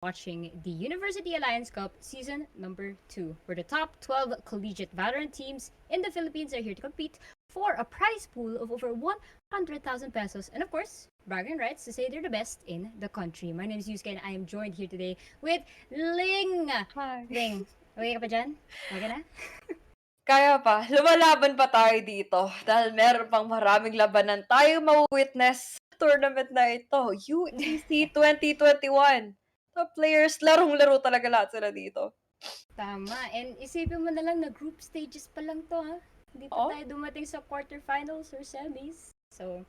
watching the University Alliance Cup Season number 2, where the top 12 collegiate Valorant teams in the Philippines are here to compete for a prize pool of over 100,000 pesos. And of course, bragging rights to say they're the best in the country. My name is Yusuke and I am joined here today with Ling. Hi. Ling, okay ka pa dyan? Okay na? Kaya pa, lumalaban pa tayo dito dahil meron pang maraming labanan tayo ma-witness sa tournament na ito. UEC 2021. Top players, larong-laro talaga lahat sila dito. Tama. And isipin mo na lang na group stages pa lang to, ha? Hindi pa Oh? tayo dumating sa quarterfinals or semis. So,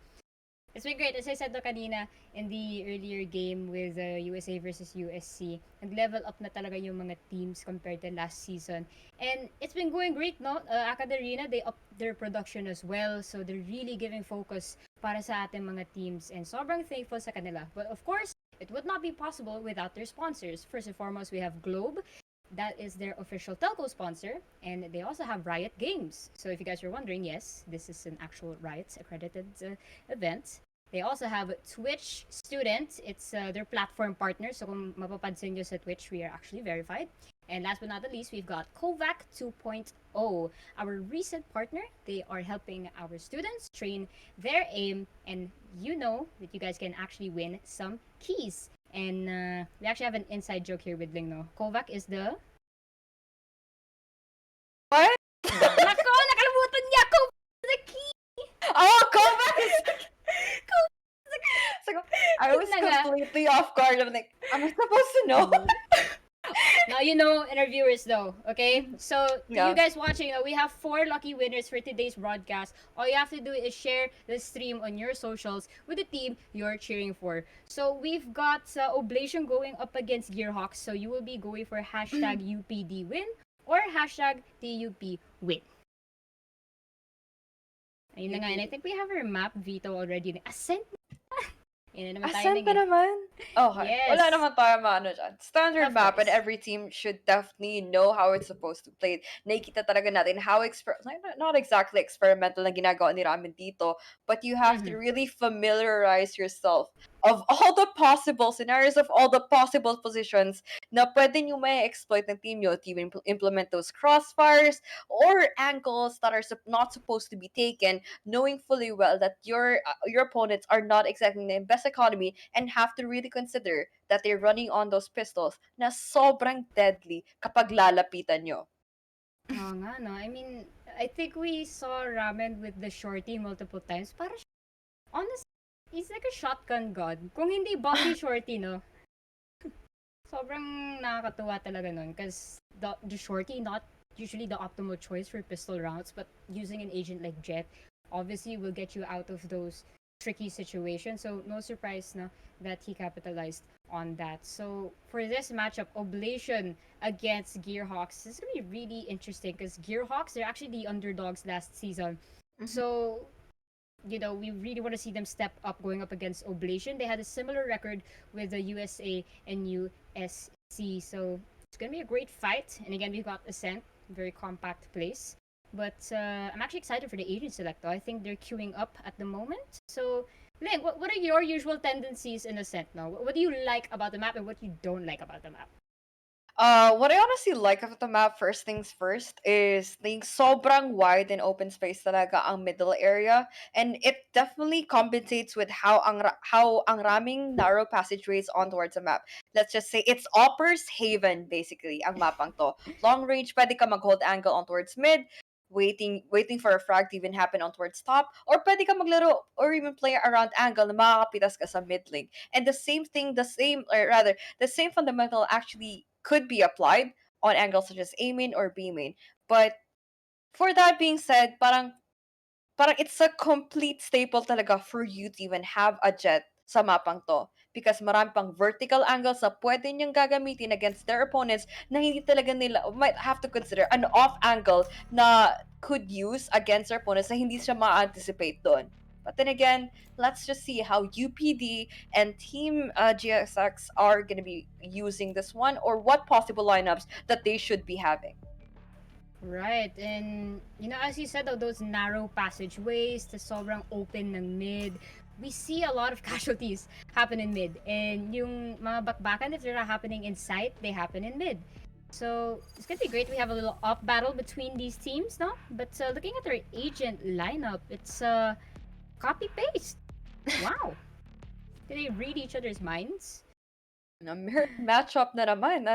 it's been great. As I said kanina in the earlier game with USA versus USC, nag-level up na talaga yung mga teams compared to last season. And it's been going great, no? AcadArena, they upped their production as well. So, they're really giving focus para sa ating mga teams. And sobrang thankful sa kanila. But of course, it would not be possible without their sponsors. First and foremost, we have Globe. That is their official telco sponsor, and they also have Riot Games. So if you guys were wondering, yes, this is an actual Riot accredited event. They also have Twitch Student. It's their platform partner. So kung mapapansin nyo sa Twitch, we are actually verified. And last but not the least, we've got Kovac 2.0, our recent partner. They are helping our students train their aim, and you know that you guys can actually win some keys. And we actually have an inside joke here with Ling, no? Kovac is the... What? Nako! Nakalimutan niya! Kovac is the key! Oh, come back! Kovac is the key! So, I was Yun na nga. completely off guard. I'm like, am I supposed to know? Now you know, interviewers though, okay? So, to Yeah. you guys watching, we have 4 lucky winners for today's broadcast. All you have to do is share the stream on your socials with the team you're cheering for. So, we've got Oblation going up against Gearhawks. So, you will be going for hashtag UPD win or hashtag TUP win. Ayun na nga, and I think we have our map, Vito, already. Ascent Yan na naman tayo Asan pa naman? Okay. Yes. Wala naman tayo maano dyan. Standard Of map and course. every team should definitely know how it's supposed to play. Nakikita talaga natin how not exactly experimental na ginagawa ni Ramen dito, but you have to really familiarize yourself of all the possible scenarios, of all the possible positions na pwede nyo may exploit ng team nyo to even implement those crossfires or angles that are not supposed to be taken, knowing fully well that your opponents are not exactly in the best economy and have to really consider that they're running on those pistols na sobrang deadly kapag lalapitan nyo. Oo nga, no? I mean, I think we saw Ramen with the shorty multiple times. Para honestly, he's like a shotgun god. Kung hindi Bobby shorty, no? Sobrang nakakatuwa talaga nun. Because the shorty, not usually the optimal choice for pistol rounds, but using an agent like Jet obviously will get you out of those tricky situations. So no surprise na that he capitalized on that. So for this matchup, Oblation against Gearhawks, this is gonna be really interesting because Gearhawks, they're actually the underdogs last season. So you know, we really want to see them step up going up against Oblation. They had a similar record with the USA and USC. So it's gonna be a great fight. And again, we've got Ascent, very compact place. But I'm actually excited for the agent select though. I think they're queuing up at the moment. So, Ling, what are your usual tendencies in Ascent now? What do you like about the map and what you don't like about the map? What I honestly like about the map, first things first, is think sobrang wide and open space talaga ang middle area, and it definitely compensates with how ang raming narrow passageways on towards the map. Let's just say it's Opper's Haven basically ang mapang to. Long range, pwede ka mag-hold angle on towards mid, waiting for a frag to even happen on towards top, or pwede ka maglaro or even play around angle na makakapitas ka sa mid lane. And the same fundamental actually could be applied on angles such as A main or B main. But for that being said, parang it's a complete staple talaga for you to even have a jet sa mapang to. Because marami pang vertical angles na pwede niyang gagamitin against their opponents na hindi talaga nila, might have to consider an off angle na could use against their opponents na hindi siya ma-anticipate doon. But then again, let's just see how UPD and Team GSX are going to be using this one, or what possible lineups that they should be having. Right, and you know, as you said, those narrow passageways, the sobrang open ng mid, we see a lot of casualties happen in mid. And yung mga bakbakan, if they're not happening in sight, they happen in mid. So it's gonna be great. We have a little up battle between these teams, no? But looking at their agent lineup, it's copy paste. Wow. Did they read each other's minds? A mirror matchup na naman.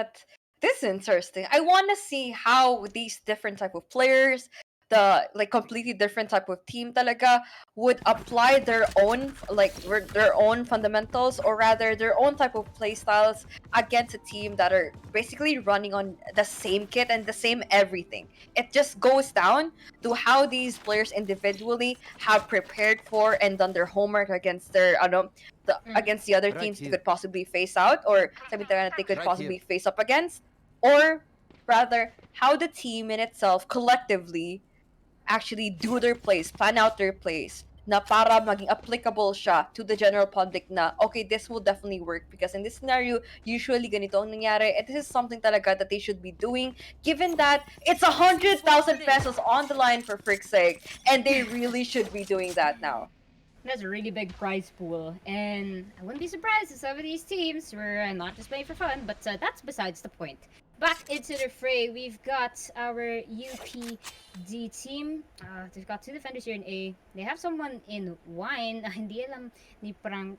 This is interesting. I want to see how these different type of players, the like completely different type of team talaga would apply their own their own fundamentals, or rather their own type of play styles against a team that are basically running on the same kit and the same everything. It just goes down to how these players individually have prepared for and done their homework against their Mm-hmm. against the other Right teams they here. could possibly face out, or something that they could Right here. possibly face up against, or rather how the team in itself collectively actually do their plays, plan out their plays, na para maging applicable siya to the general public na, okay, this will definitely work because in this scenario, usually ganito ang nangyari, and this is something talaga that they should be doing, given that it's 100,000 pesos on the line for frick's sake, and they really should be doing that now. That's a really big prize pool, and I wouldn't be surprised if some of these teams were not just playing for fun, but that's besides the point. Back into the fray, we've got our UPD team. They've got two defenders here in A. They have someone in wine. Hindi alam ni Prank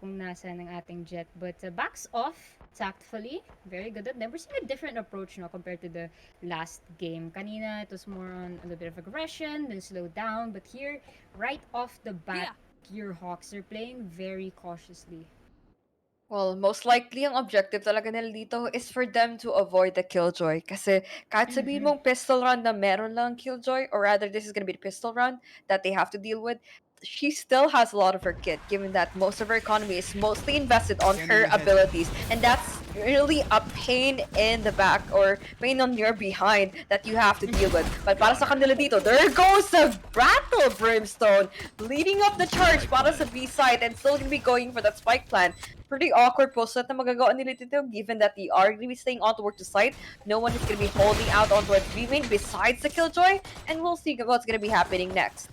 kung nasa ng ating jet. But backs off tactfully. Very good at them. We're seeing a different approach now compared to the last game. Kanina, it was more on a little bit of aggression, then slow down. But here, right off the bat, your Hawks are playing very cautiously. Well, most likely ang objective talaga nila dito is for them to avoid the killjoy. Kasi kahit sabihin Mm-hmm. mong pistol round na meron lang killjoy, or rather this is gonna be the pistol round that they have to deal with, she still has a lot of her kit, given that most of her economy is mostly invested on Scanning her ahead. abilities. And that's really a pain in the back, or pain on your behind that you have to deal with. But para sa kanila dito, there goes the Rattle Brimstone, leading up the charge para sa B side and still gonna be going for that spike plan. Pretty awkward post set na magagawa nila dito, given that they are going to be staying on towards the site. No one is going to be holding out on towards B main besides the Killjoy, and we'll see what's going to be happening next.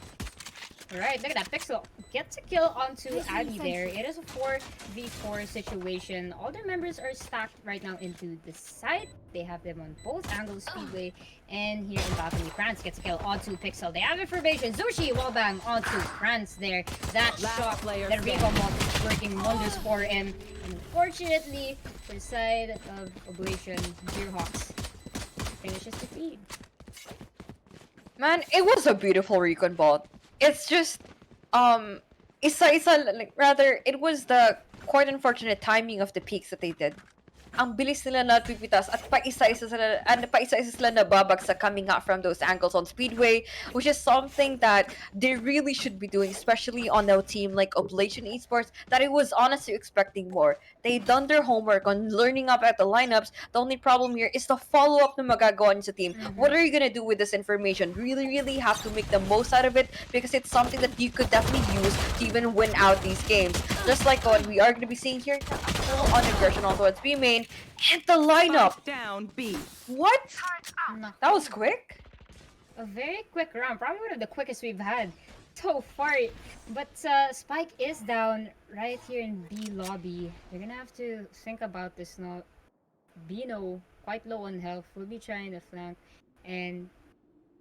Alright, look at that. Pixel gets a kill onto Addy there. It is a 4v4 situation. All their members are stacked right now into the site. They have them on both angles, Speedway and here in balcony. France gets a kill onto Pixel. They have information. Zushi wallbang onto France there. That Last shot, player that recon mob is working wonders for him. And unfortunately, for the side of Oblation, Gearhawks finishes the feed. Man, it was a beautiful recon bot. It's just, like, rather, it was the quite unfortunate timing of the peaks that they did. Ang bilis nila napipitas at paisa-isa sila nababagsak coming out from those angles on Speedway, which is something that they really should be doing, especially on a team like Oblation Esports, that I was honestly expecting more. They done their homework on learning up at the lineups. The only problem here is the follow-up na magagawa niyo sa team. What are you gonna do with this information? Really have to make the most out of it, because it's something that you could definitely use to even win out these games. Just like what we are gonna be seeing here, full-on aggression on towards B main, and the lineup. Spike down B. What? No. That was quick. A very quick round, probably one of the quickest we've had so far. But Spike is down right here in B lobby. They're gonna have to think about this now. Bino, quite low on health, will be trying to flank. And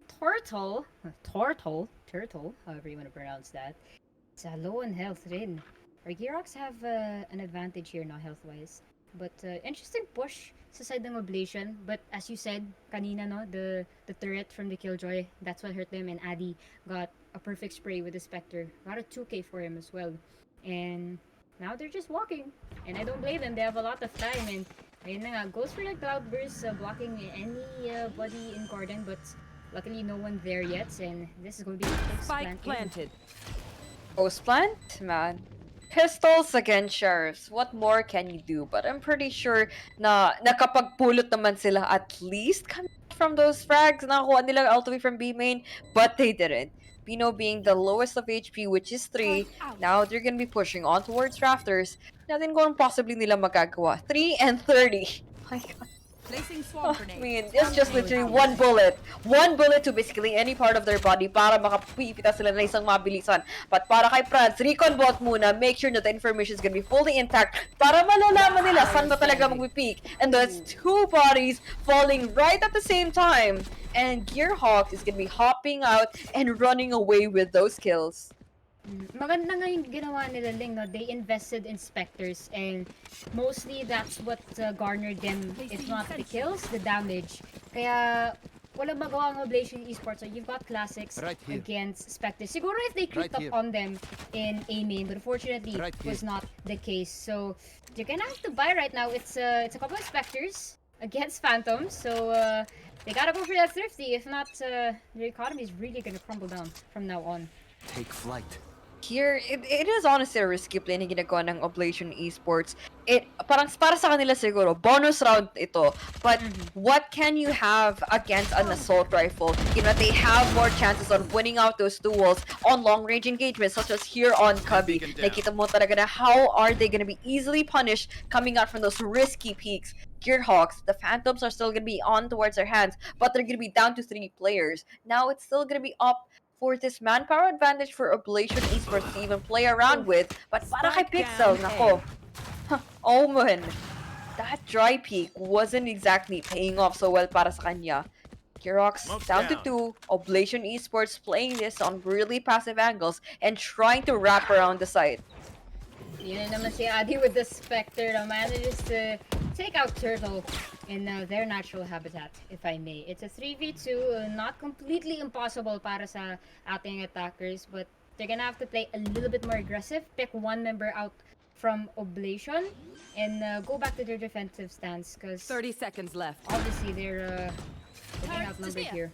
Turtle, however you want to pronounce that, it's low on health rin. Our Gearox have an advantage here now health-wise. But interesting push sa side ng Oblation. But as you said kanina, no, the turret from the Killjoy, that's what hurt them. And Addy got a perfect spray with the Spectre. Got a 2k for him as well. And now they're just walking. And I don't blame them. They have a lot of time. And ayun na nga, goes for the Cloudburst, blocking anybody in Cordon. But luckily no one there yet. And this is going to be a fixed Spike planted. Post plant, man. Pistols against sheriffs. What more can you do? But I'm pretty sure na nakapagpulot naman sila at least from those frags. Nakakuha nila all the way from B main, but they didn't. Pino being the lowest of HP, which is 3. Now they're gonna be pushing on towards rafters. Natin kung possibly nila magagawa. 3 and 30. My god. Placing swarm I grenade. mean, it's just literally one bullet. One bullet to basically any part of their body para makapipita sila na isang mabilisan. But para kay Franz, recon bot muna, make sure that the information is gonna be fully intact para malalaman nila saan ba talaga magpipeak. And that's two bodies falling right at the same time. And Gearhawk is gonna be hopping out and running away with those kills. Maganda nga yung ginawa nila Ling, no? They invested in specters and mostly that's what garnered them, if not the kills, the damage. Kaya walang magawa ang Oblation Esports. So you've got classics Right here. against specters. Siguro if they creeped Right up here. on them in A main, but unfortunately Right was here. not the case. So you're gonna have to buy right now. It's a couple of specters against phantoms. So they gotta go for that thrifty. If not, their economy is really gonna crumble down from now on. Take flight. Here, it is honestly a risky play na ginagawa ng Oblation Esports. Parang para sa kanila siguro, bonus round ito. But what can you have against an assault rifle? You know, they have more chances on winning out those duels on long-range engagements, such as here on Cubby. Nakita mo talaga na how are they gonna be easily punished coming out from those risky peaks. Gearhawks, the Phantoms are still gonna be on towards their hands, but they're gonna be down to 3 players. Now it's still gonna be up for this manpower advantage for Oblation Esports to even play around with. But para kay Pixel, nako. Omen. That dry peak wasn't exactly paying off so well para sa kanya. Kirox down to 2. Oblation Esports playing this on really passive angles and trying to wrap around the site. Yun na naman si Adi with the Spectre na manages to take out Turtle in their natural habitat, if I may. It's a 3v2, not completely impossible para sa ating attackers, but they're gonna have to play a little bit more aggressive, pick one member out from Oblation, and go back to their defensive stance, because 30 seconds left. obviously they're getting outnumbered here.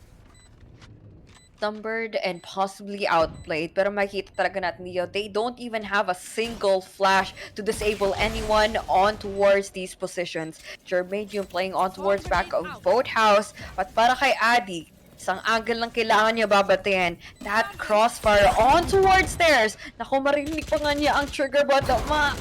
Numbered and possibly outplayed. Pero makikita talaga natin dito, they don't even have a single flash to disable anyone on towards these positions. Germanium playing on towards back of Boathouse. But para kay Adi, isang angle lang kailangan niya babatayan. That crossfire on towards stairs. Naku, marinig pa nga niya ang trigger bot na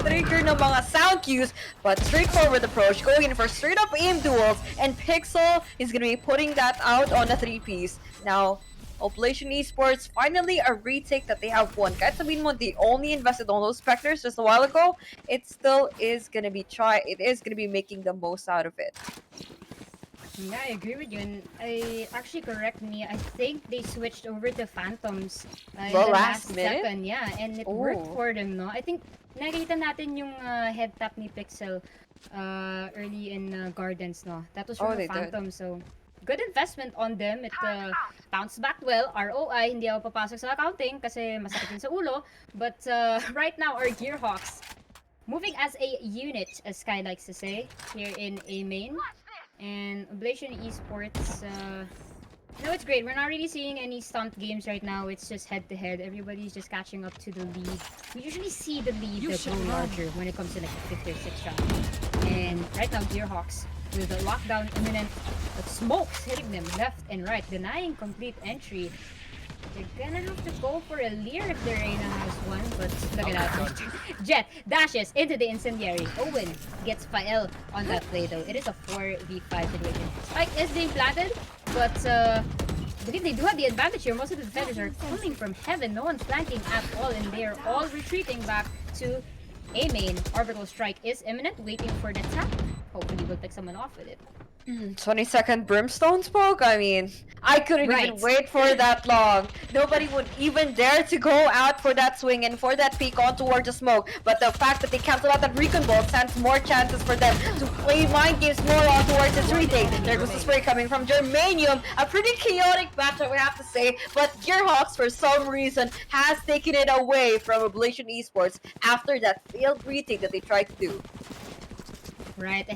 trigger ng mga sound cues. But straightforward approach, going in for straight up aim duels. And Pixel is gonna be putting that out on a 3-piece. Now, Oblation Esports, finally a retake that they have won. Kahit sabihin mo, they only invested on those Spectres just a while ago, it still is gonna be making the most out of it. Yeah, I agree with you. And actually correct me. I think they switched over to Phantoms in The the last last minute? second. Yeah, and it worked Oh. for them, no? I think nakita natin yung head tap ni Pixel early in Gardens, no? That was Oh, from they the did. Phantom, so good investment on them. It bounced back well. ROI, hindi ako papasok sa accounting kasi masakit yun sa ulo. But right now, our Gearhawks moving as a unit, as Sky likes to say, here in A main. And Oblation Esports, no, it's great. We're not really seeing any stunt games right now. It's just head-to-head. Everybody's just catching up to the lead. We usually see the lead that grow larger when it comes to like the 5th or 6th round. And right now, Gearhawks with the lockdown imminent, but smokes hitting them left and right, denying complete entry. They're gonna have to go for a Lear if the Reyna has one, but look at that. Jet dashes into the incendiary. Owen gets Fael on that play though. It is a 4v5 situation. Spike is being planted, but I believe they do have the advantage here. Most of the defenders are coming from heaven. No one's flanking at all, and they are all retreating back to A main. Orbital strike is imminent, waiting for the tap. Hopefully we'll pick someone off with it. 20-second Brimstone smoke? I mean, I couldn't even Right. wait for that long. Nobody would even dare to go out for that swing and for that peek on towards the smoke. But the fact that they cancel out that recon ball stands more chances for them to play mind games more on towards this retake. There goes the spray coming from Germanium. A pretty chaotic matchup, we have to say. But Gearhawks, for some reason, has taken it away from Oblation Esports after that failed retake that they tried to do. Right.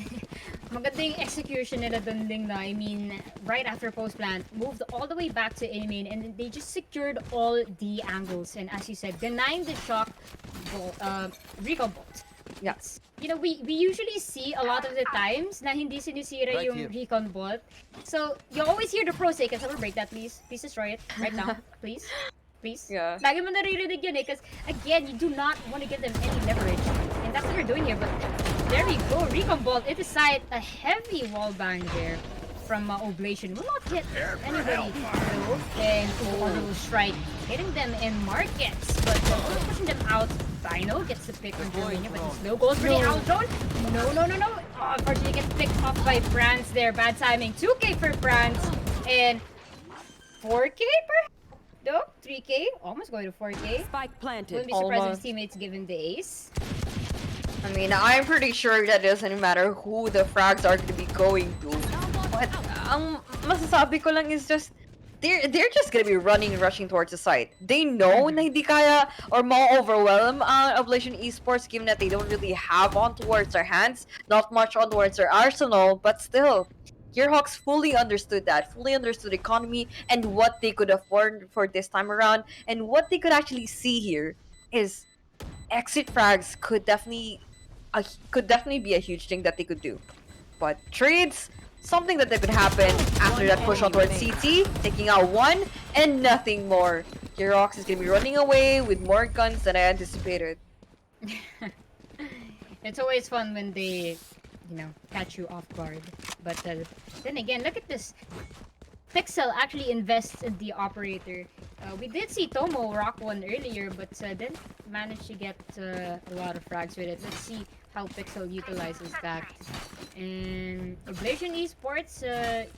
Maganda yung execution nila dun Ling, na. I mean, right after post plant, moved all the way back to A main, and they just secured all the angles. And as you said, denying the shock recon bolt. Yes. You know, we usually see a lot of the times na hindi sinisira Right yung here. recon bolt. So, you always hear the pros say, "Can someone break that, please? Please destroy it right now, please." Please. Yeah. Lagi mo naririnig yun eh, because again, you do not want to give them any leverage. And that's what we're doing here, but there we go. Recon Bolt. It is side. A heavy wall bang there from Oblation. Will not hit anybody though. And Overwhelming will strike, hitting them in markets. But pushing them out. Dino gets the pick from Germania, but he's no goals for the out zone. No. Oh, unfortunately gets picked off by Brands there. Bad timing. 2K for Brands. And 4K perhaps? No, 3K. Almost going to 4K. Spike planted. Wouldn't be surprised if his Almost. teammates give him the ace. I mean, I'm pretty sure that doesn't matter who the frags are going to be going to. But ang masasabi ko lang is just they're just gonna be running and rushing towards the site. They know na hindi kaya or ma-overwhelm Oblation Esports given that they don't really have on towards their hands, not much on towards their arsenal, but still. Gearhawks fully understood that, fully understood economy and what they could afford for this time around, and what they could actually see here is exit frags could definitely be a huge thing that they could do. But trades, something that could happen after that push on towards CT, taking out one and nothing more. Gearhawks is gonna be running away with more guns than I anticipated. It's always fun when they, catch you off guard. But then again, look at this. Pixel actually invests in the operator. We did see Tomo rock one earlier, but didn't manage to get a lot of frags with it. Let's see how Pixel utilizes that. And Oblation Esports,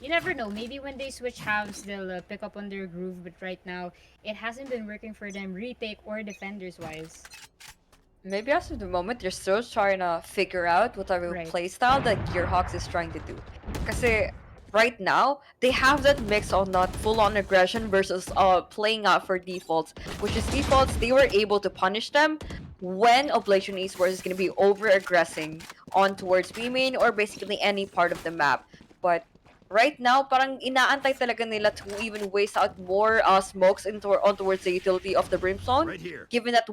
you never know. Maybe when they switch halves, they'll pick up on their groove. But right now, it hasn't been working for them, retake or defenders-wise. Maybe as of the moment, they're still trying to figure out what type of Right. playstyle that Gearhawks is trying to do. Kasi right now, they have that mix of not full-on aggression versus playing out for defaults. Which is defaults, they were able to punish them when Oblation Esports is going to be over-aggressing on towards B main or basically any part of the map. But right now, parang inaantay talaga nila to even waste out more smokes on towards the utility of the Brimstone. Right here. Given that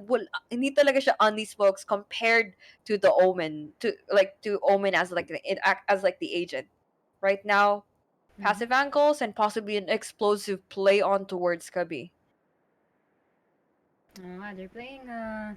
hindi talaga siya on these smokes compared to the Omen, to Omen as the agent. Right now, passive angles and possibly an explosive play on towards Kabi. They're playing a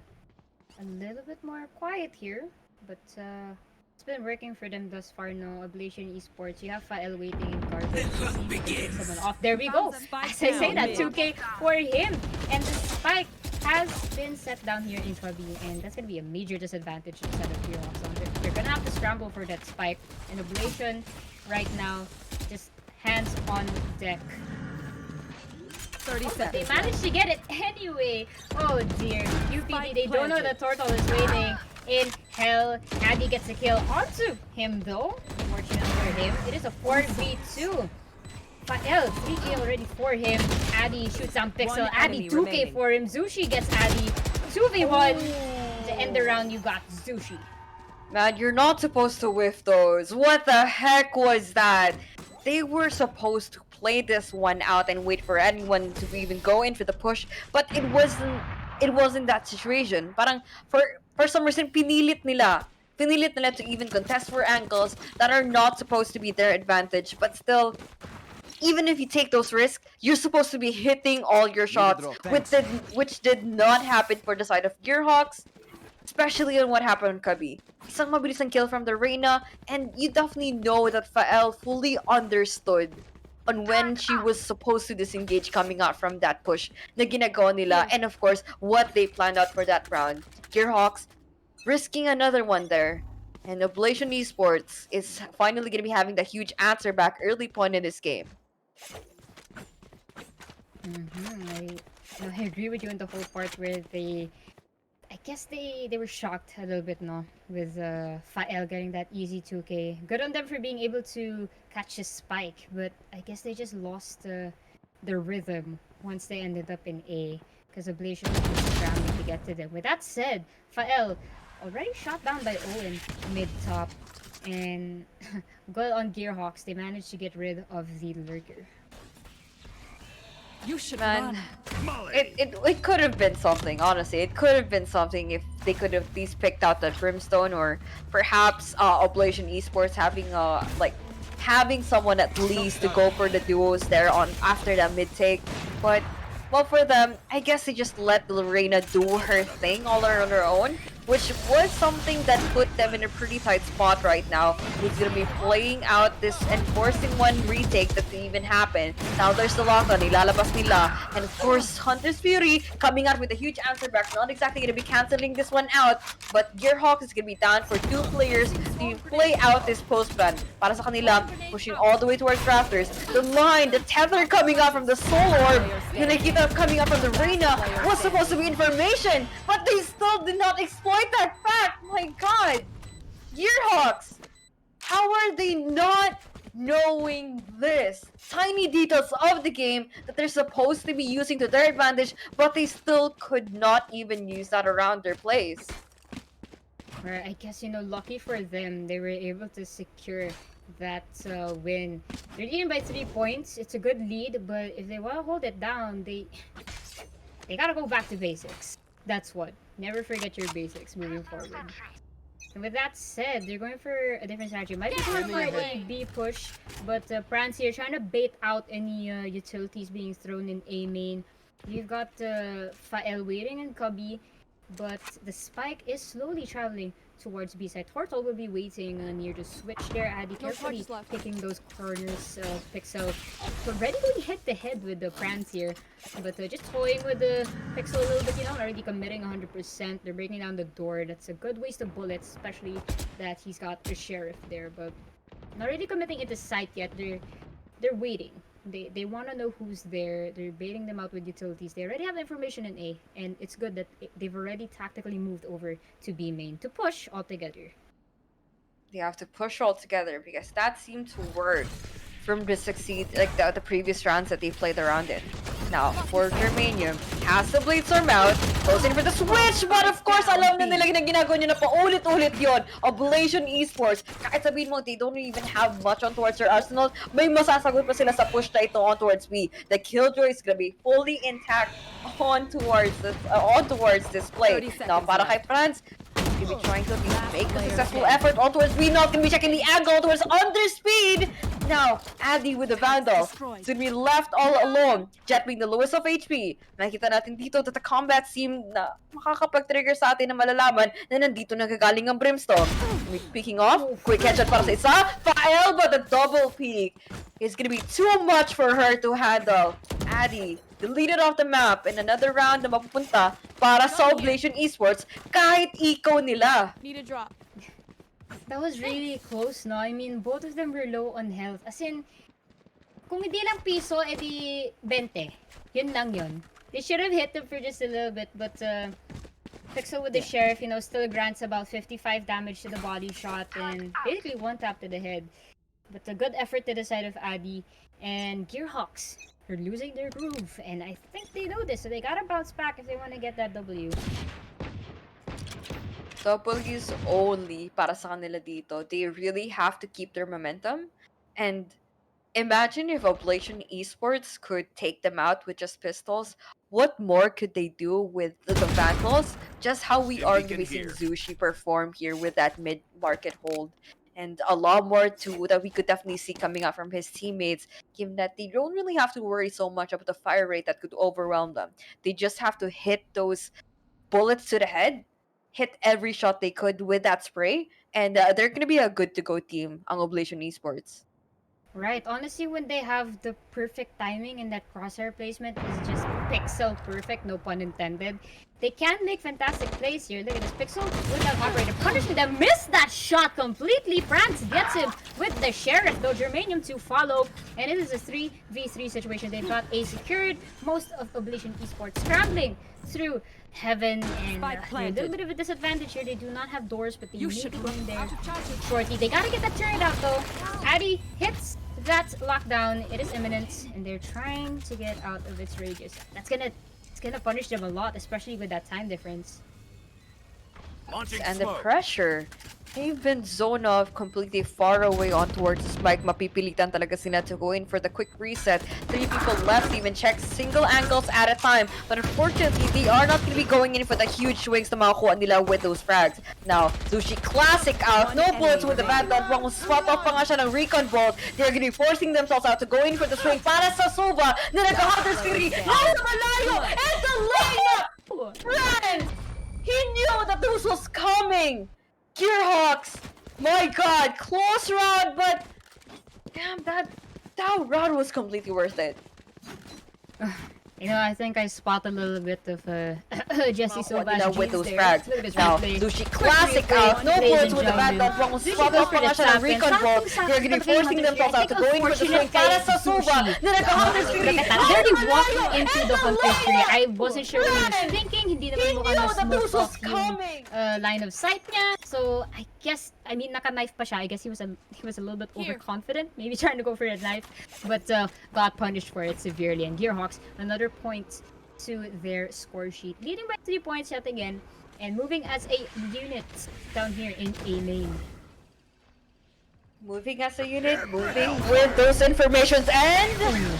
little bit more quiet here, but it's been working for them thus far. No, Oblation Esports. You have Fael waiting in garbage. Someone off. There we go. As I say that, 2K for him, and the spike has been set down here in Kabi, and that's gonna be a major disadvantage instead of Heroes. So they're gonna have to scramble for that spike. And Oblation right now just hands on deck. 30 But seconds. they managed to get it anyway. Oh dear. UPD, they don't know that Turtle is waiting in hell. Addy gets a kill onto him though. Fortunately for him, it is a 4v2. Fael, 3K already for him. Addy shoots down Pixel. One Addy, enemy 2K remaining. for him. Zushi gets Addy. 2v1. To end the round, you got Zushi. Man, you're not supposed to whiff those. What the heck was that? They were supposed to play this one out and wait for anyone to even go in for the push, but it wasn't that situation. Parang for some reason pinilit nila to even contest for angles that are not supposed to be their advantage, but still, even if you take those risks, you're supposed to be hitting all your shots, draw, which did not happen for the side of Gearhawks. Especially on what happened on Kabi. Isang mabilisang kill from the Reyna, and you definitely know that Fael fully understood on when she was supposed to disengage coming out from that push na ginagawa nila, and of course, what they planned out for that round. Gearhawks risking another one there. And Oblation Esports is finally going to be having the huge answer back early point in this game. I agree with you in the whole part where I guess they were shocked a little bit, no, with Fael getting that easy 2K. Good on them for being able to catch his spike, but I guess they just lost the rhythm once they ended up in A, because Oblation was scrambling to get to them. With that said, Fael already shot down by Owen mid-top, and good on Gearhawks, they managed to get rid of the lurker. You should Man, run. it could have been something, honestly. It could have been something if they could have at least picked out that Brimstone, or perhaps Oblation Esports having someone at least to go for the duos there on after that mid take. But well, for them, I guess they just let Lorena do her thing all on her own. which was something that put them in a pretty tight spot right now. Who's gonna be playing out this and forcing one retake that didn't even happen. Now there's the lockdown, ilalabas nila. And of course, Hunter's Fury coming out with a huge answer back. Not exactly gonna be canceling this one out, but Gearhawk is gonna be down for 2 players to play out this post plan. Para sa kanila, pushing all the way towards Raptors. The line, the tether coming out from the Soul Orb, yung nakikita coming out from the Reyna was supposed to be information, but they still did not exploit that fact. My god! Gearhawks! How are they not knowing this? Tiny details of the game that they're supposed to be using to their advantage, but they still could not even use that around their plays. Or I guess, lucky for them, they were able to secure that win. They're leading by 3 points. It's a good lead, but if they want to hold it down, they gotta go back to basics. That's what. Never forget your basics moving forward. And with that said, they're going for a different strategy. Might be going for a B push, but Prance here trying to bait out any utilities being thrown in A main. You've got Fael waiting in Cubby, but the spike is slowly traveling towards B side. Tortle will be waiting near the switch there. Addy carefully picking those corners. Pixel already going hit the head with the Prance here, but just toying with the Pixel a little bit, not already committing 100%. They're breaking down the door. That's a good waste of bullets, especially that he's got the Sheriff there, but not really committing into sight yet. They're waiting. They want to know who's there. They're baiting them out with utilities. They already have information in A, and it's good that they've already tactically moved over to B main to push altogether. They have to push all together because that seemed to work from the succeed like the previous rounds that they played around it. Now, for Germanium, has the Bladestorm out, goes in for the switch, but of course, alam na nila ginagawa nyo na paulit-ulit yon. Oblation Esports, kahit sabihin mo, they don't even have much on towards their arsenal, may masasagot pa sila sa push na ito on towards B. The Killjoy is gonna be fully intact on towards this play. Now, para kay Franz, he's gonna be trying to make a successful effort on towards B. Not gonna be checking the angle towards under speed. Now, Addy with the Vandal. It's gonna be left all alone. Jet being the lowest of HP. Nakikita natin dito that the combat seem na makakapag-trigger sa atin na malalaman na nandito nagagaling ang Brimstone. Speaking of, quick headshot para sa isa. Fael, but the double peek is gonna be too much for her to handle. Addy deleted off the map in another round na mapupunta para sa Oblation Esports kahit eco nila. Need a drop. That was really close, no? I mean, both of them were low on health. As in, kung hindi lang piso, edi 20. Yun lang yun. They should have hit them for just a little bit, but Pixel with the Sheriff, still grants about 55 damage to the body shot and basically one tap to the head. But a good effort to the side of Addy. And Gearhawks are losing their groove, and I think they know this, so they gotta bounce back if they want to get that W. W's only para sa kanila dito. They really have to keep their momentum. And imagine if Oblation Esports could take them out with just pistols. What more could they do with the Vandals? Just how we are going to be seeing Zushi perform here with that mid-market hold. And a lot more too that we could definitely see coming out from his teammates, given that they don't really have to worry so much about the fire rate that could overwhelm them. They just have to hit those bullets to the head, hit every shot they could with that spray, and they're gonna be a good-to-go team, ang Oblation Esports. Right, honestly, when they have the perfect timing and that crosshair placement is just pixel perfect, no pun intended, they can make fantastic plays here. Look at this, Pixel with that operator punishing them, missed that shot completely. France gets him with the Sheriff, though Germanium to follow, and it is a 3v3 situation. They've got A secured, most of Oblation Esports scrambling through Heaven, and a little bit of a disadvantage here. They do not have doors, but they need to go in there shortly. They gotta get that turned out though. Addy hits that lockdown. It is imminent, and they're trying to get out of its radius. It's gonna punish them a lot, especially with that time difference. And the pressure. They've been zoned off completely far away on towards the spike. Mapipilitan talaga sila to go in for the quick reset. 3 people left, even check single angles at a time. But unfortunately, they are not going to be going in for the huge swings na makakuha nila with those frags. Now, Zushi classic out. No bullets with the Vandal. Wang spot off pa nga siya ng recon bolt. They're going to be forcing themselves out to go in for the swing para sa Sova na nag-Hunter's Fury. Nasa malayo! And the lineup! Run! He knew that this was coming! Gearhawks! My god, close round, but damn, that round was completely worth it. You know, I think I spot a little bit of Jesse Soba's Now with genes those there. frags. Look at this Now, replay. Sushi Quick classic replay, out. No ladies points and with the bad gentlemen. dot. Wrong Sushi spot goes up for pa nga the siya ng champion. recon ball. Saktong-sakto They're gonna be talaga yung forcing Hunter themselves Street. I out to think go in for the swing. unfortunate Para kay sa Suba. Sushi. Na nag-Hunter Street. Look at that. They're already walking into the Hunter Street. I wasn't sure what he was thinking. Hindi naman He mukhang knew that na-smoke this was off yung coming. line of sight niya. So, I guess, I mean, naka-knife pa siya. I guess he was a little bit overconfident. Maybe trying to go for a knife. But got punished for it severely. And Gearhawks, another point to their score sheet. Leading by 3 points yet again. And moving as a unit down here in A lane. Moving as a unit, moving with those informations, and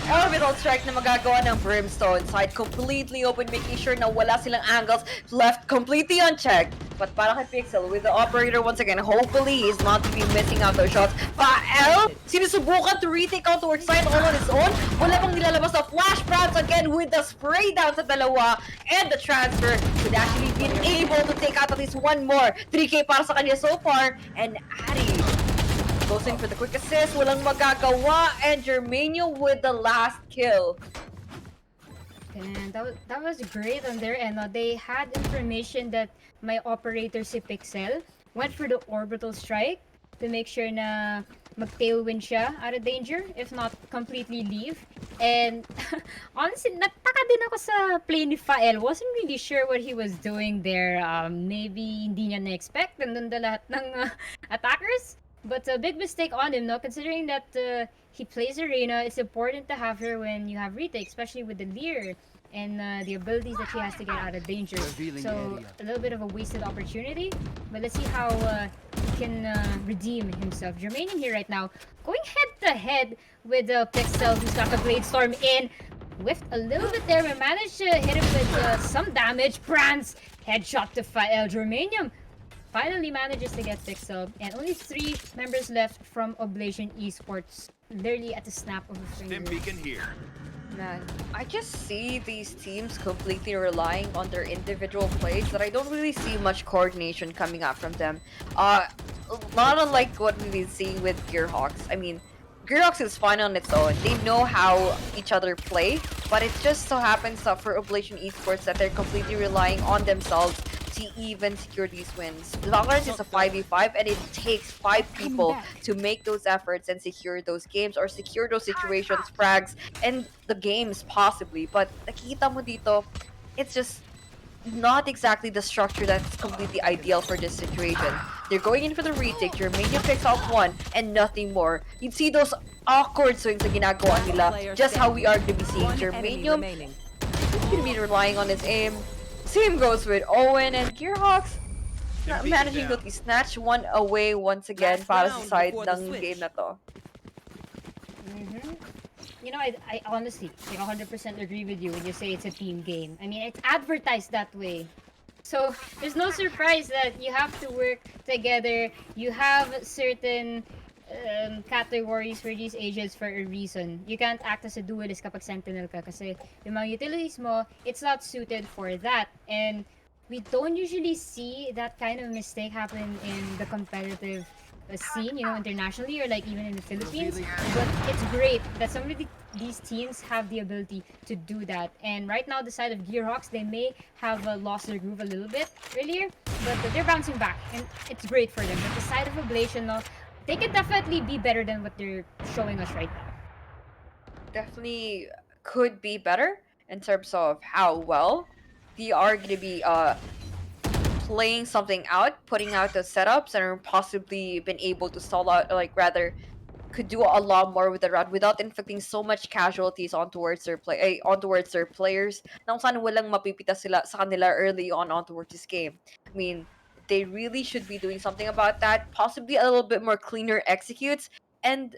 orbital strike na magagawa ng Brimstone. Side completely open, making sure na wala silang angles left completely unchecked. But para kay Pixel, with the operator once again, hopefully he's not to be missing out those shots. Fael, sinusubukan to retake out towards side all on his own. Wala pang nilalabas na flash brands again with the spray down sa dalawa. And the transfer could actually be able to take out at least one more. 3K para sa kanya so far. And Ari goes in for the quick assist, walang magagawa, and Germano with the last kill. And that was great on their end. They had information that my operator si Pixel went for the orbital strike to make sure na mag-tailwind siya out of danger, if not completely leave. And honestly, nataka din ako sa play ni Fael. Wasn't really sure what he was doing there. Maybe hindi niya na-expect. Nandun na lahat ng attackers. But a big mistake on him, no? Considering that he plays Arena, it's important to have her when you have retake, especially with the Leer and the abilities that she has to get out of danger. So a little bit of a wasted opportunity, but let's see how he can redeem himself. Jermaine here right now, going head to head with Pixel, who's got the Blade Storm in. Whiffed a little bit there, but managed to hit him with some damage. Brands headshot to Fael. Germanium finally manages to get Pixel, and only 3 members left from Oblation Esports, literally at the snap of a finger. Stim beacon here. Man, I just see these teams completely relying on their individual plays that I don't really see much coordination coming out from them. Not unlike what we've been seeing with Gearhawks. I mean, Gearhawks is fine on its own. They know how each other play, but it just so happens that for Oblation Esports that they're completely relying on themselves to even secure these wins. Valorant is a 5v5 and it takes 5 people to make those efforts and secure those games or secure those situations, frags, and the games possibly. But nakikita mo dito, it's just not exactly the structure that's completely ideal for this situation. They're going in for the retake, Germania picks off one and nothing more. You'd see those awkward swings na ginagawa nila, just how we are going to be seeing Germanium. He's going to be relying on his aim. Same goes with Owen and Gearhawks. Managing to snatch one away once again para sa side ng game na to. You know, I honestly, like 100% agree with you when you say it's a team game. I mean, it's advertised that way. So, there's no surprise that you have to work together. You have certain categories for these agents for a reason. You can't act as a duelist kapag sentinel ka kasi yung mga utilities mo, it's not suited for that. And we don't usually see that kind of mistake happen in the competitive scene, you know, internationally or like even in the Philippines. But it's great that some of these teams have the ability to do that. And right now, the side of Gearhawks, they may have lost their groove a little bit earlier, but they're bouncing back, and it's great for them. But the side of Oblation, no, they can definitely be better than what they're showing us right now. Definitely could be better in terms of how well they are going to be playing something out, putting out the setups, and possibly been able to stall out, like rather could do a lot more with the round without inflicting so much casualties on towards their players. Na kung saan walang mapipita sila sa kanila early on towards this game. I mean, they really should be doing something about that. Possibly a little bit more cleaner executes, and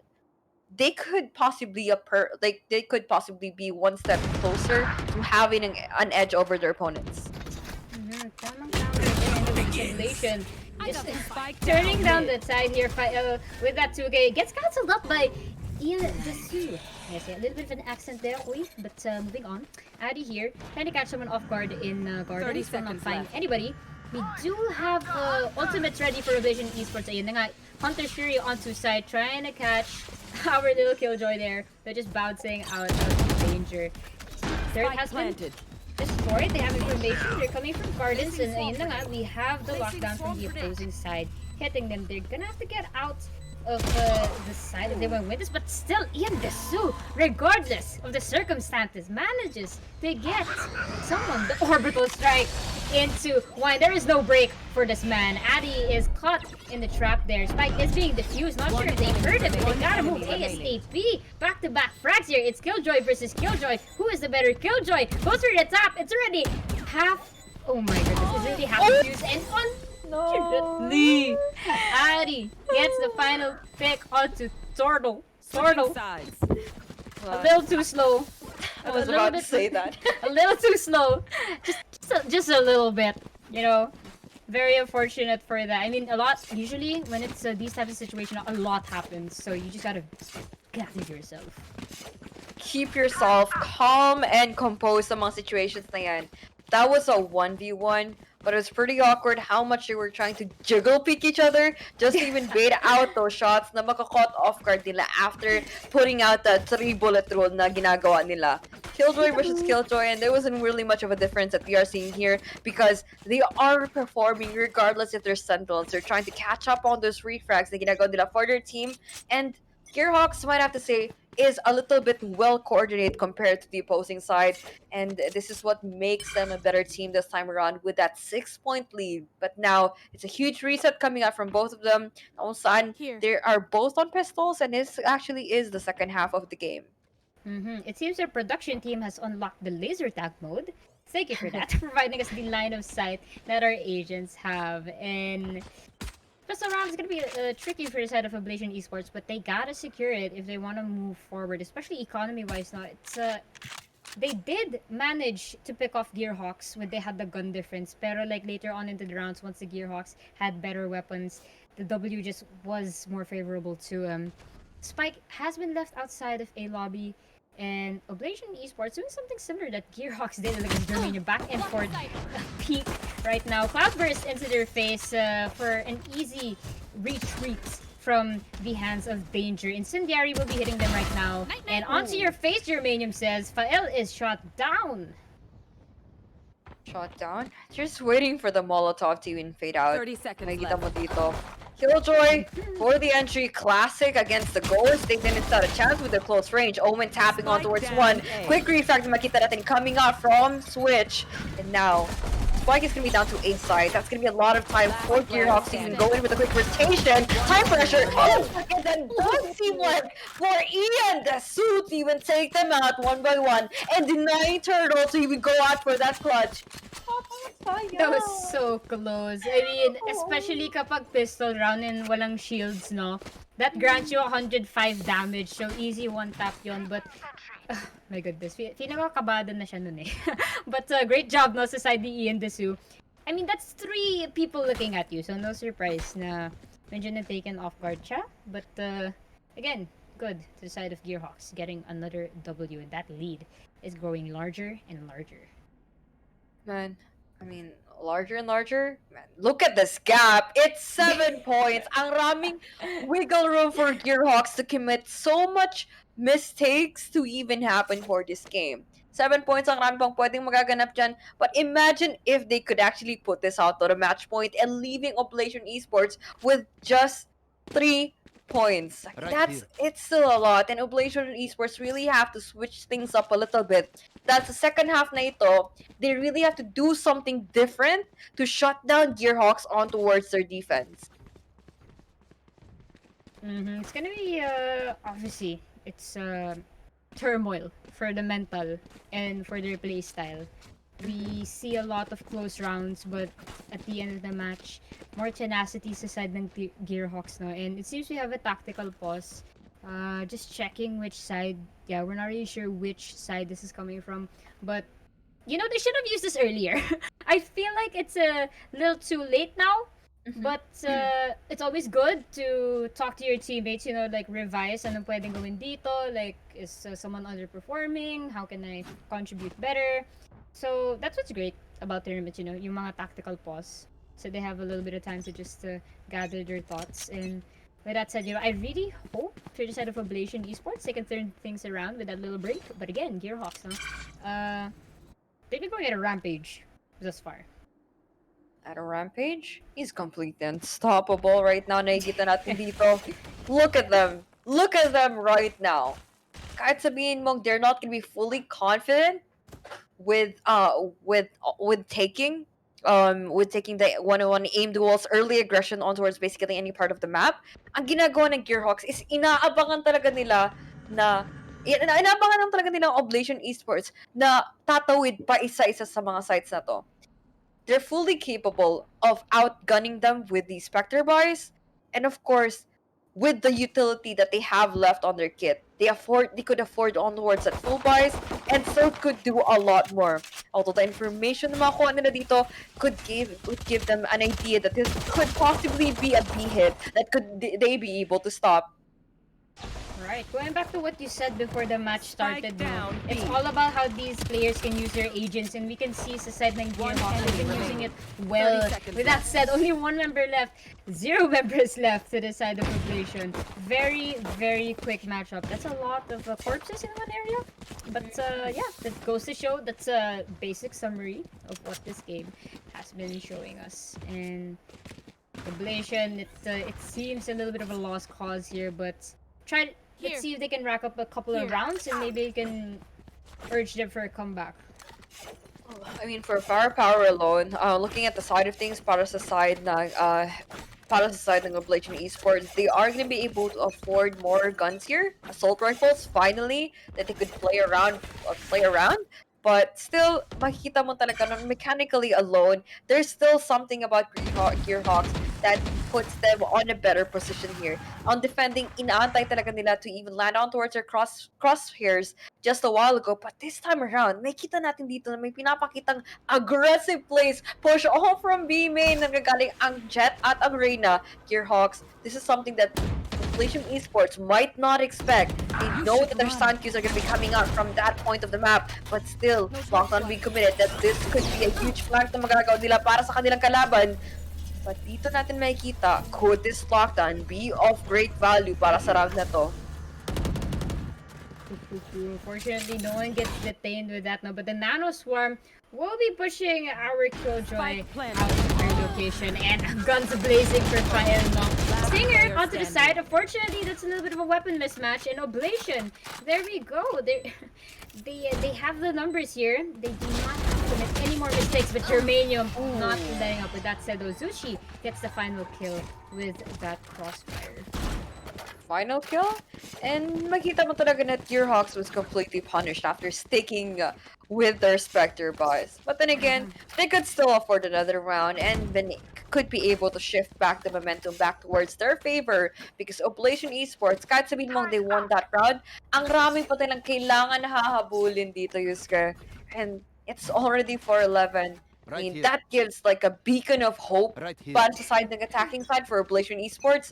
they could possibly be one step closer to having an edge over their opponents. Oblation just turning down the tide here with that 2K. Gets cancelled up by Ian Desu. Yes, yeah, a little bit of an accent there, but moving on. Addy here, trying to catch someone off guard in Garden, still not finding anybody. We do have ultimates ready for Revision Esports. Ayun na nga, Hunter's Fury onto side, trying to catch our little Killjoy there. They're just bouncing out of danger. Third Spike has been planted. destroyed. They have information. They're coming from gardens, and ayun na nga, we have the lockdown from the opposing side hitting them. They're gonna have to get out of the side if they want to win this, but still, Ian Desu, regardless of the circumstances, manages to get someone the orbital strike into one. There is no break for this man. Addy is caught in the trap there. Spike is being diffused. Not sure if they heard of it. They gotta move ASAP. Back-to-back frags here. It's Killjoy versus Killjoy. Who is the better Killjoy? Goes for the top. It's already half. Oh my goodness. It's really half defused. And unfortunately, Addy gets the final pick onto Tortle. Switching Tortle. sides. A little too slow. I was A little about to bit- say that. a little too slow. Just a little bit, you know. Very unfortunate for that. I mean, a lot. Usually, when it's these types of situations, a lot happens. So you just gotta gather yourself. Keep yourself calm and composed among situations na yan. That was a 1v1, but it was pretty awkward how much they were trying to jiggle pick each other just to even bait out those shots na makakaught off guard nila after putting out that 3-bullet rule na ginagawa nila. Killjoy versus Killjoy, and there wasn't really much of a difference that we are seeing here because they are performing regardless if they're sentinels. They're trying to catch up on those refrags na ginagawa nila for their team, and Gearhawks might have to say is a little bit well coordinated compared to the opposing side, and this is what makes them a better team this time around with that 6-point lead. But now it's a huge reset coming out from both of them. Naunsan, Here. they are both on pistols, and this actually is the second half of the game. It seems our production team has unlocked the laser tag mode. Thank you for that, providing us the line of sight that our agents have. And pistol round is gonna be tricky for the side of Ablation Esports, but they gotta secure it if they want to move forward, especially economy-wise. Now, it's they did manage to pick off Gearhawks when they had the gun difference, pero like later on into the rounds, once the Gearhawks had better weapons, the W just was more favorable to Spike has been left outside of a lobby, and Oblation Esports doing something similar that Gearhawks did like Germania back and forth peak right now. Cloudburst into their face for an easy retreat from the hands of danger. Incendiary will be hitting them right now. And onto your face, Germanium says, Fael is shot down. Shot down. Just waiting for the Molotov to even fade out. 30 seconds Makikita mo left. dito. Killjoy for the entry. Classic against the Ghost. They didn't stand a chance with their close range. Omen tapping on Spike towards down one. A. Quick refrag na makita natin coming out from Switch. And now, Spike is going to be down to A side. That's going to be a lot of time for Gearhawks to even go in with a quick rotation. Time pressure. Oh, and then does seem like for Ian the suit even take them out one by one and denying Turtle to even go out for that clutch. That was so close. I mean, especially kapag pistol round and walang shields, no? That grants you 105 damage, so easy one tap yon. But, my goodness, pinakakabada na siya nun eh. But great job, no, sa side ni Ian Desu. I mean, that's 3 people looking at you, so no surprise na medyo na taken off guard siya. But, again, good to the side of Gearhawks, getting another W, and that lead is growing larger and larger. Man, I mean, larger and larger. Man, look at this gap. It's 7 points. Ang raming wiggle room for Gearhawks to commit so much mistakes to even happen for this game. 7 points ang rami pang pwedeng magaganap dyan. But imagine if they could actually put this out to the match point and leaving Oblation Esports with just 3 points. Like, Right it's still a lot, and Oblation Esports really have to switch things up a little bit. That's the second half na ito. They really have to do something different to shut down Gearhawks on towards their defense. It's gonna be obviously it's turmoil for the mental and for their play style. We see a lot of close rounds, but at the end of the match, more tenacity sa side ng Gearhawks, no? And it seems we have a tactical pause. Just checking which side. Yeah, we're not really sure which side this is coming from, but you know, they should have used this earlier. I feel like it's a little too late now. But it's always good to talk to your teammates, you know, like revise anong pwedeng gawin dito, like is someone underperforming, how can I contribute better. So that's what's great about tournaments, you know, yung mga tactical pause. so they have a little bit of time to just gather their thoughts. And with that said, I really hope for the side of Ablation Esports they can turn things around with that little break. But again, Gearhawks, they've been going at a rampage thus far. At a rampage, he's completely unstoppable right now. Nakikita natin dito. Look at them. Look at them right now. Kahit sabihin mong they're not gonna be fully confident with taking the one-on-one aim duels, early aggression on towards basically any part of the map. Ang ginagawa ng Gearhawks is inaabangan talaga nila na inaabangan lang talaga nila ang Oblation Esports na tatawid pa isa-isa sa mga sites na to. They're fully capable of outgunning them with the Spectre buys, and of course, with the utility that they have left on their kit. They could afford onwards at full buys and still could do a lot more. Although the information na makuha nila dito could give them an idea that this could possibly be a B hit that could they be able to stop. Right. Going back to what you said before the match started, down, it's B. all about how these players can use their agents, and we can see sa side ng Gearhawks, they've been using it well. 30 seconds With that said, only one member left, 0 members left to the side of Population. Very, very quick matchup. That's a lot of corpses in one area. But yeah, that goes to show that's a basic summary of what this game has been showing us. And Population, it seems a little bit of a lost cause here, but let's see if they can rack up a couple of rounds and maybe they can urge them for a comeback. I mean, for firepower alone, looking at the side of things, para sa side ng Oblation Esports, they are going to be able to afford more guns here, assault rifles, finally, that they could play around. But still, makikita mo talaga na mechanically alone, there's still something about Gearhawks that puts them on a better position here. On defending, inaantay talaga nila to even land on towards their crosshairs just a while ago. But this time around, may kita natin dito na may pinapakitang aggressive plays. Push all from B main, nagagaling ang Jet at ang Reyna. Gearhawks, this is something that Oblation Esports might not expect. They know that their stun queues are going to be coming out from that point of the map, but still, Lockdown being committed that this could be a huge flank na magagawa nila para sa kanilang kalaban. But dito natin makikita, could this Lockdown be of great value para sa round na to? Unfortunately, no one gets detained with that now, but the Nano Swarm will be pushing our Killjoy out of their location, and guns blazing for Fael now. Stinger onto the side. Unfortunately, that's a little bit of a weapon mismatch, and Oblation. There we go. They have the numbers here. They do not have to commit any more mistakes, but Germanium not letting up. With that said, though, Zushi gets the final kill with that crossfire. Final kill, and makita mo talaga na Gearhawks was completely punished after sticking with their Spectre buys. But then again, they could still afford another round and then could be able to shift back the momentum back towards their favor because Oblation Esports, kahit sabihin mong they won that round, ang rami pa nilang kailangan na hahabulin dito, Yusuke. And it's already 4-11. I mean, that gives like a beacon of hope para sa side ng attacking side for Oblation Esports.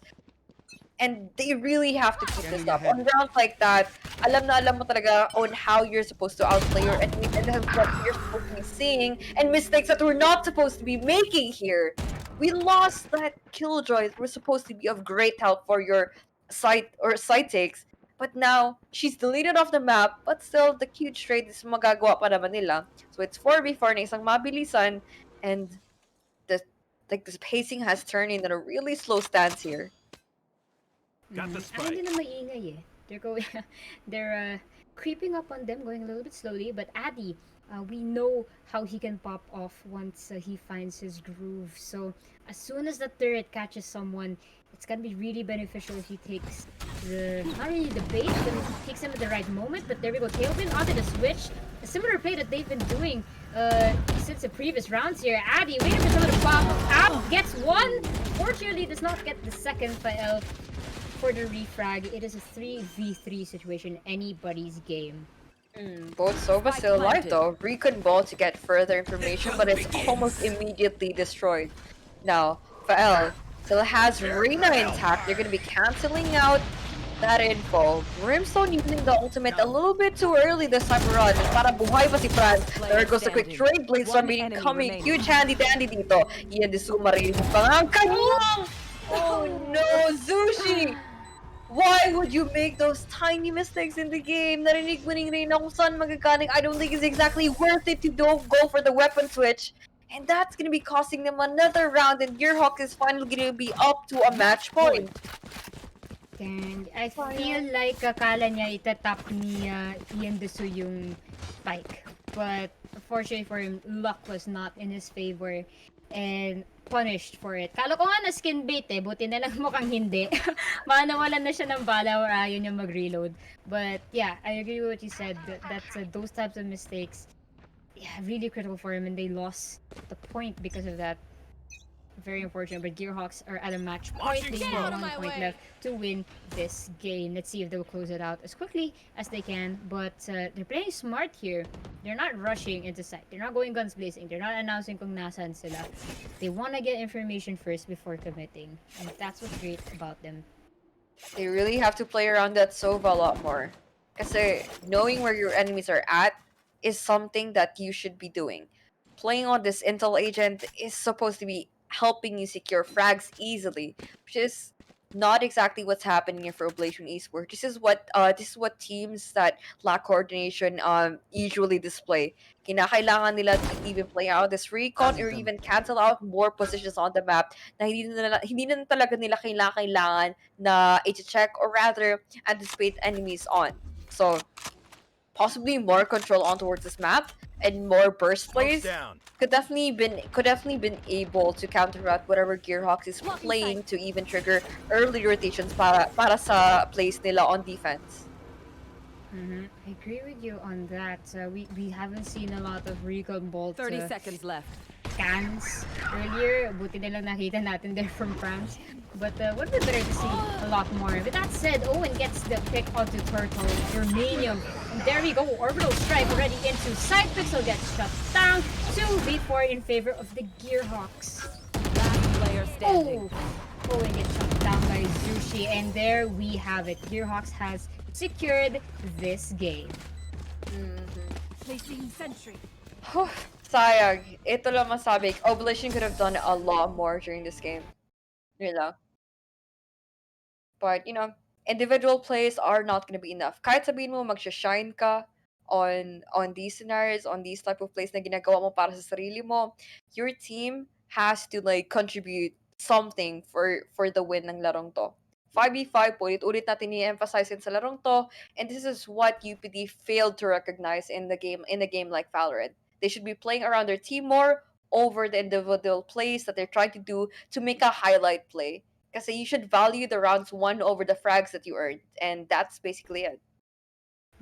And they really have to keep this up. On rounds like that, alam na alam mo talaga on how you're supposed to outplay your enemy and what you're supposed to be seeing and mistakes that we're not supposed to be making here. We lost that Killjoy that was supposed to be of great help for your side takes. But now, she's deleted off the map, but still, the huge trade is magagawa pa naman nila. So it's 4v4 na isang mabilisan, and the pacing has turned into a really slow stance here. Got the spike. Hindi na maingay eh. They're creeping up on them, going a little bit slowly. But Addy, we know how he can pop off once he finds his groove. So as soon as the turret catches someone, it's gonna be really beneficial if he takes not really the bait, but he takes him at the right moment. But there we go, Tailwind onto the switch. A similar play that they've been doing since the previous rounds here. Addy waiting for someone to pop out, gets one. Fortunately, does not get the second Fael. For the refrag, it is a 3v3 situation, anybody's game. Both Sova still alive though. Recon Ball to get further information, but it's almost immediately destroyed. Now, Fael still has Reyna intact. They're going to be canceling out that info. Brimstone using the ultimate a little bit too early this time around. And para buhay pa si Franz. There Player goes the quick standing. trade. Blazestorm One enemy becoming remaining. huge handy-dandy dito. Ian de Sumari pa nga ang kanyang! Oh no, Zushi! Why would you make those tiny mistakes in the game? Narinig mo rin rin kung saan magagaling. I don't think it's exactly worth it to go for the weapon switch. And that's gonna be costing them another round, and Gearhawk is finally gonna be up to a match point. And I feel like akala niya itatap ni Ian Desu yung spike. But unfortunately for him, luck was not in his favor. And punished for it. Kala ko nga na skin bait eh. Buti na lang mukhang hindi. Baka nawalan na siya ng bala or ayaw niya mag-reload. But yeah, I agree with what you said. That's those types of mistakes. Yeah, really critical for him and they lost the point because of that. Very unfortunate, but Gearhawks are at a match point. Launching They need smoke. 1 point left to win this game. Let's see if they'll close it out as quickly as they can. But they're playing smart here. They're not rushing into sight. They're not going guns blazing. They're not announcing kung nasan sila. They want to get information first before committing. And that's what's great about them. They really have to play around that Sova a lot more. Kasi knowing where your enemies are at is something that you should be doing. Playing on this intel agent is supposed to be helping you secure frags easily, which is not exactly what's happening for Oblation Esports. This is what teams that lack coordination usually display. Kinakailangan nila to even play out this recon or even cancel out more positions on the map na hindi na talaga nila kailangan na i-check or rather anticipate enemies on. So possibly more control on towards this map and more burst Smoke's plays down. could definitely been able to counteract whatever Gearhawks is playing to even trigger early rotations para sa plays nila on defense. I agree with you on that. We haven't seen a lot of recon bolt 30 seconds left. cans earlier. Buti na lang nakita natin there from France. But would be better to see a lot more. With that said, Owen gets the pick onto Turtle. Germanium. And there we go. Orbital Strike already into side. Pixel gets shut down. 2v4 in favor of the Gearhawks. Last player standing. Oh, Owen gets shut down by Zushi. And there we have it. Gearhawks has secured this game. Placing sentry. Sayang. Ito lang masabi. Oblation could have done a lot more during this game. Yun lang. But, individual plays are not gonna be enough. Kahit sabihin mo magsha-shine ka on these scenarios, on these type of plays na ginagawa mo para sa sarili mo, your team has to like contribute something for the win ng larong to. 5v5 po, ulit natin i-emphasize sa larong to, and this is what UPD failed to recognize in a game like Valorant. They should be playing around their team more over the individual plays that they're trying to do to make a highlight play. Kasi you should value the rounds won over the frags that you earned. And that's basically it.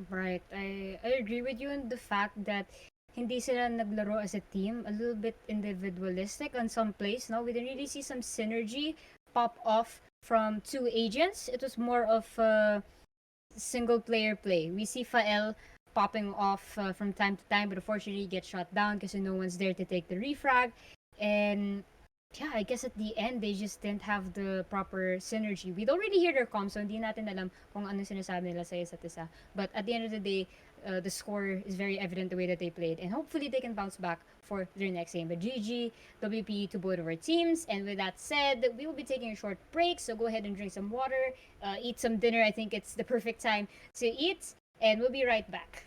Right. I agree with you on the fact that hindi sila naglaro as a team. A little bit individualistic on some plays. No, we didn't really see some synergy pop off from two agents. It was more of a single player play. We see Fael popping off from time to time, but unfortunately gets shot down because no one's there to take the refrag. And yeah, I guess at the end, they just didn't have the proper synergy. We don't really hear their comms, so hindi natin alam kung ano sinasabi nila sa isa't isa. But at the end of the day, the score is very evident the way that they played. And hopefully they can bounce back for their next game. But GG, WP to both of our teams. And with that said, we will be taking a short break. So go ahead and drink some water, eat some dinner. I think it's the perfect time to eat. And we'll be right back.